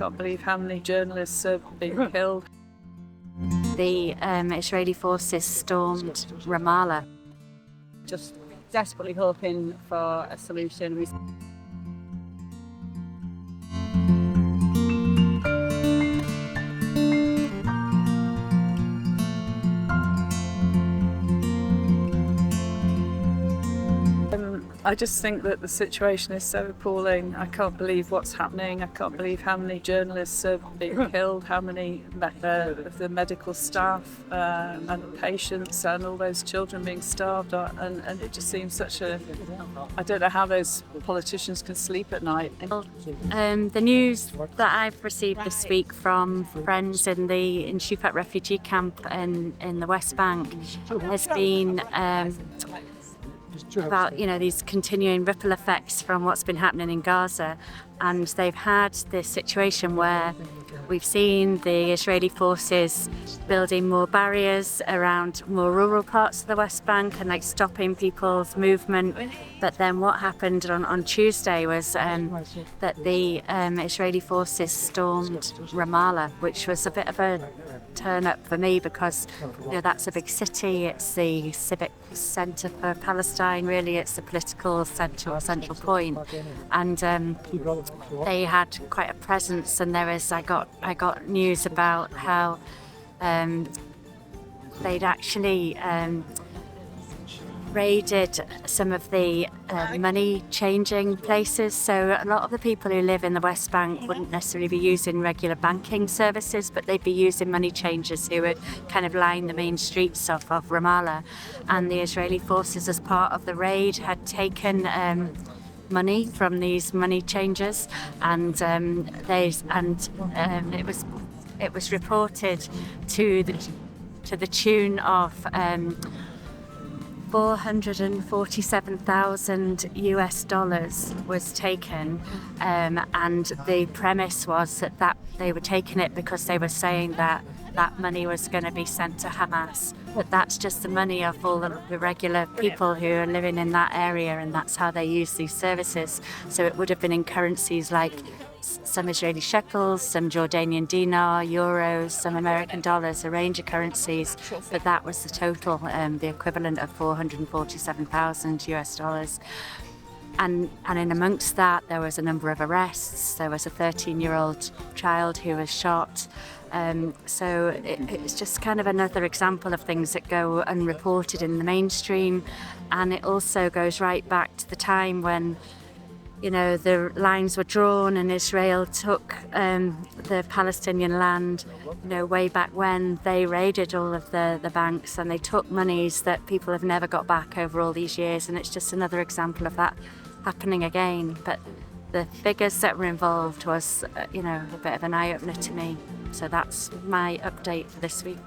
can't believe how many journalists have been killed. The Israeli forces stormed Ramallah. Just desperately hoping for a solution. I just think that the situation is so appalling. I can't believe what's happening. I can't believe how many journalists have been killed, how many of the medical staff and the patients and all those children being starved. And it just seems such a... I don't know how those politicians can sleep at night. The news that I've received this week from friends in the Shufat refugee camp in the West Bank has been about these continuing ripple effects from what's been happening in Gaza, and they've had this situation where we've seen the Israeli forces building more barriers around more rural parts of the West Bank and stopping people's movement. But then what happened on Tuesday was that the Israeli forces stormed Ramallah, which was a bit of a turn up for me because that's a big city. It's the civic centre for Palestine. Really, it's the political central point, and they had quite a presence. And I got news about how they'd actually raided some of the money changing places. So a lot of the people who live in the West Bank wouldn't necessarily be using regular banking services, but they'd be using money changers who would kind of line the main streets of Ramallah. And the Israeli forces, as part of the raid, had taken money from these money changers, and it was reported to the tune of $447,000 was taken, and the premise was that they were taking it because they were saying that money was going to be sent to Hamas. But that's just the money of all the regular people who are living in that area, and that's how they use these services. So it would have been in currencies like some Israeli shekels, some Jordanian dinar, euros, some American dollars, a range of currencies. But that was the total, the equivalent of $447,000. And in amongst that, there was a number of arrests. There was a 13-year-old child who was shot. So it's just kind of another example of things that go unreported in the mainstream. And it also goes right back to the time when the lines were drawn and Israel took the Palestinian land, way back when they raided all of the banks, and they took monies that people have never got back over all these years. And it's just another example of that happening again. But the figures that were involved was, a bit of an eye-opener to me. So that's my update for this week.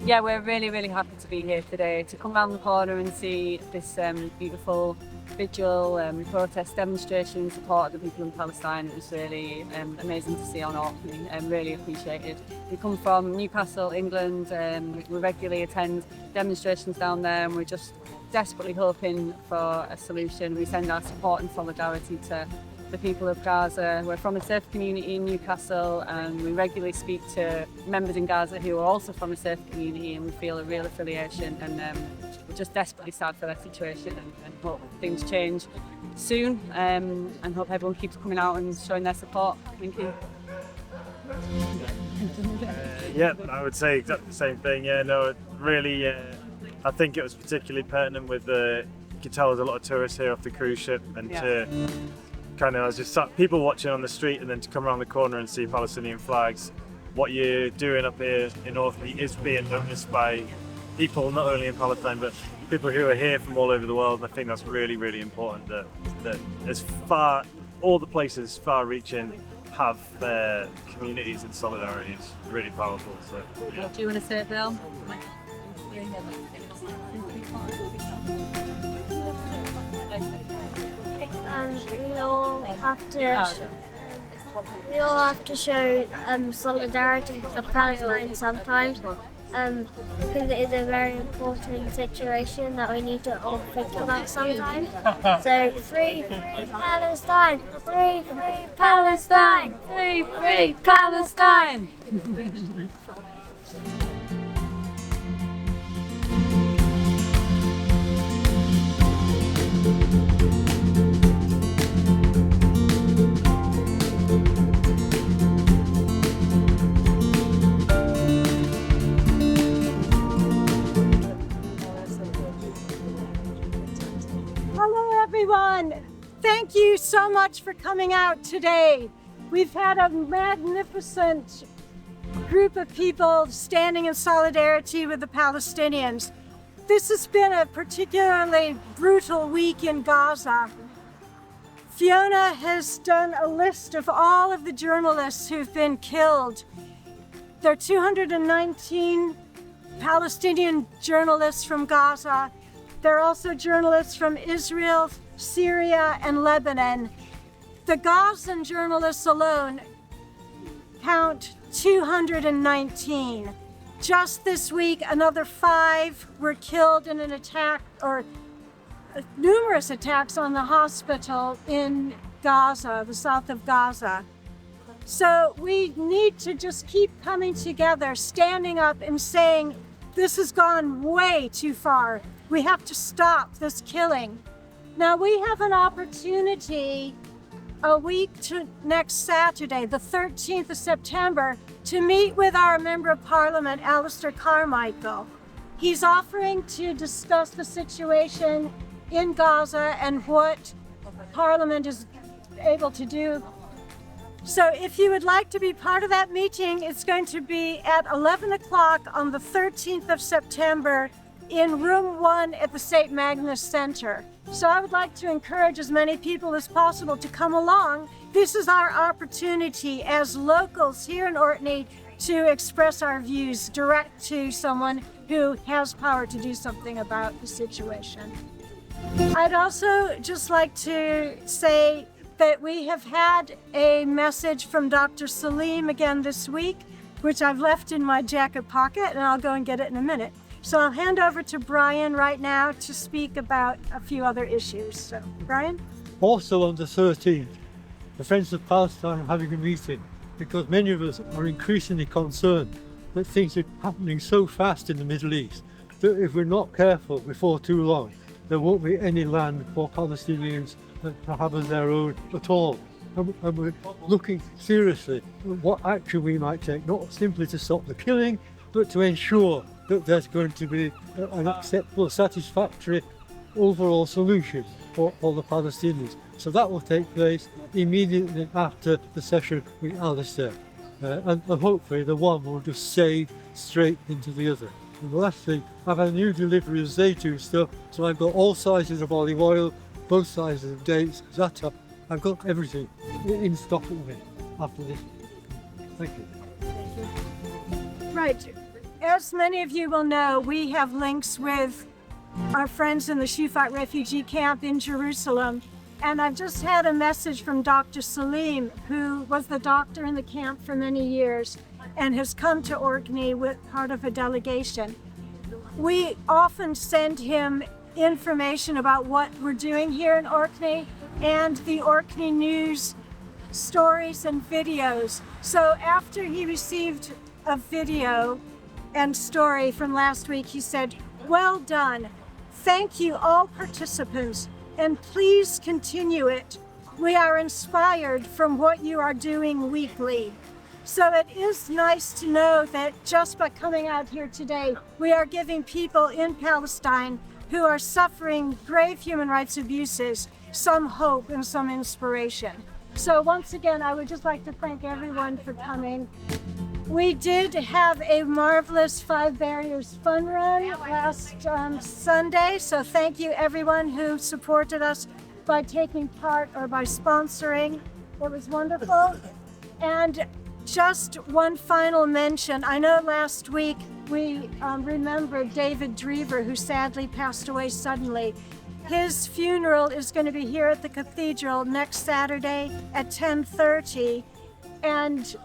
Yeah, we're really, really happy to be here today, to come round the corner and see this beautiful Vigil protest demonstration in support of the people in Palestine. It was really amazing to see on Orkney, and really appreciated. We come from Newcastle, England, we regularly attend demonstrations down there, and we're just desperately hoping for a solution. We send our support and solidarity to the people of Gaza. We're from a surf community in Newcastle, and we regularly speak to members in Gaza who are also from a surf community, and we feel a real affiliation, and we're just desperately sad for their situation, and hope things change soon, and hope everyone keeps coming out and showing their support. Thank you. Yeah, I would say exactly the same thing. Yeah, no, really, I think it was particularly pertinent with you could tell there's a lot of tourists here off the cruise ship, and to kind of, I was just people watching on the street, and then to come around the corner and see Palestinian flags. What you're doing up here in Orkney is being noticed by people not only in Palestine, but people who are here from all over the world. And I think that's really, really important that all the places far-reaching have their communities in solidarity. It's really powerful. So, yeah. Do you want to say it, Bill? We all have to show solidarity with Palestine sometimes, because it is a very important situation that we need to all think about sometimes. So, free Palestine! Free Palestine! Free Palestine! Hello everyone! Thank you so much for coming out today. We've had a magnificent group of people standing in solidarity with the Palestinians. This has been a particularly brutal week in Gaza. Fiona has done a list of all of the journalists who've been killed. There are 219 Palestinian journalists from Gaza. There are also journalists from Israel, Syria, and Lebanon. The Gazan journalists alone count 219. Just this week, another 5 were killed in an attack, or numerous attacks on the hospital in Gaza, the south of Gaza. So we need to just keep coming together, standing up and saying, this has gone way too far. We have to stop this killing. Now we have an opportunity a week to next Saturday, the 13th of September, to meet with our Member of Parliament, Alistair Carmichael. He's offering to discuss the situation in Gaza and what Parliament is able to do. So if you would like to be part of that meeting, it's going to be at 11 o'clock on the 13th of September in room 1 at the St. Magnus Center. So I would like to encourage as many people as possible to come along. This is our opportunity as locals here in Orkney to express our views direct to someone who has power to do something about the situation. I'd also just like to say that we have had a message from Dr. Salim again this week, which I've left in my jacket pocket, and I'll go and get it in a minute. So I'll hand over to Brian right now to speak about a few other issues. So, Brian? Also on the 13th, the Friends of Palestine are having a meeting because many of us are increasingly concerned that things are happening so fast in the Middle East that if we're not careful before too long, there won't be any land for Palestinians to have as their own at all. And we're looking seriously at what action we might take, not simply to stop the killing, but to ensure that there's going to be an acceptable, satisfactory overall solution for the Palestinians. So that will take place immediately after the session with Alistair. And hopefully the one will just say straight into the other. And the last thing, I've had a new delivery of zaytun stuff, so I've got all sizes of olive oil, both sizes of dates, za'atar. I've got everything in stock at me after this. Thank you. Right. As many of you will know, we have links with our friends in the Shufat refugee camp in Jerusalem. And I've just had a message from Dr. Salim, who was the doctor in the camp for many years and has come to Orkney with part of a delegation. We often send him information about what we're doing here in Orkney and the Orkney news stories and videos. So after he received a video and story from last week, he said, "Well done. Thank you all participants, and please continue it. We are inspired from what you are doing weekly." So it is nice to know that just by coming out here today, we are giving people in Palestine who are suffering grave human rights abuses some hope and some inspiration. So once again, I would just like to thank everyone for coming. We did have a marvelous 5 Barriers fun run last Sunday, so thank you everyone who supported us by taking part or by sponsoring. It was wonderful. And just one final mention. I know last week we remembered David Drever, who sadly passed away suddenly. His funeral is going to be here at the cathedral next Saturday at 10:30, and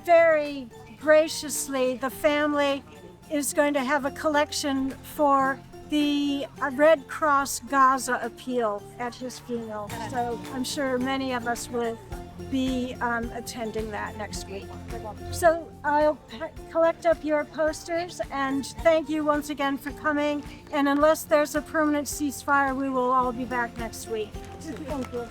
very graciously the family is going to have a collection for the Red Cross Gaza appeal at his funeral. So I'm sure many of us will be attending that next week. So I'll collect up your posters and thank you once again for coming. And unless there's a permanent ceasefire, we will all be back next week. Thank you.